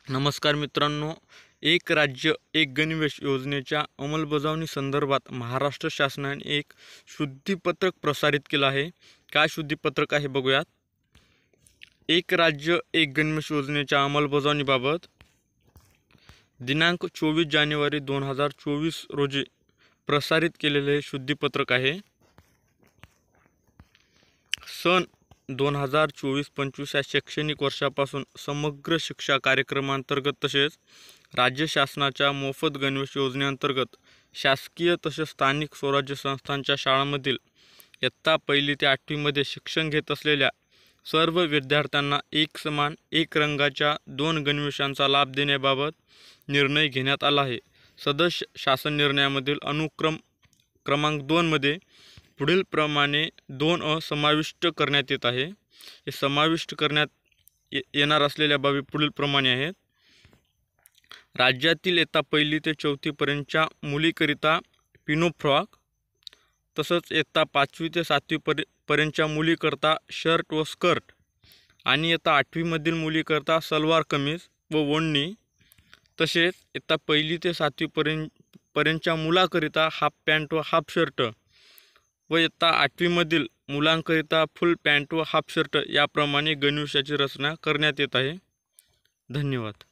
नमस्कार मित्रांनो, एक राज्य एक गणवेश योजनेच्या अंमलबजावणी संदर्भात महाराष्ट्र शासनाने एक शुद्धीपत्रक प्रसारित केलं आहे. काय शुद्धीपत्रक आहे बघूयात. एक राज्य एक गणवेश योजनेच्या अंमलबजावणीबाबत दिनांक 24 जानेवारी 2024 रोजी प्रसारित केलेले हे शुद्धीपत्रक आहे. सन 2024-25 या शैक्षणिक वर्षापासून समग्र शिक्षा कार्यक्रमांतर्गत तसेच राज्य शासनाच्या मोफत गणवेश योजनेअंतर्गत शासकीय तसेच स्थानिक स्वराज्य संस्थांच्या शाळांमधील इयत्ता 1ली ते 8वी मध्ये शिक्षण घेत असलेल्या सर्व विद्यार्थ्यांना एक समान एक रंगाच्या 2 गणवेशांचा लाभ देण्याबाबत निर्णय घेण्यात आला आहे. सदस्य शासन निर्णयामधील अनुक्रम क्रमांक 2 मध्ये पुढील प्रमाणे 2 समाविष्ट करण्यात येत आहे. हे समाविष्ट करण्यात येणार असलेल्या बाबी पुढील प्रमाणे आहेत. राज्यातील इयत्ता 1ली ते 4थी पर्यंतच्या मुलीकरिता पिनो फ्रॉक, तसंच इयत्ता 5वी ते 7वी पर्यंतच्या मुलीकरता शर्ट व स्कर्ट आणि इयत्ता 8वी मधील मुलीकरता सलवार कमीज व ओढणी, तसेच इयत्ता 1ली ते 7वी पर्यंतच्या मुलाकरिता हाफ पॅन्ट व हाफ शर्ट व इयत्ता 8वी मधील मुलांकरिता फुल पॅन्ट व हाफ शर्ट याप्रमाणे गणवेशाची रचना करण्यात येत आहे. धन्यवाद.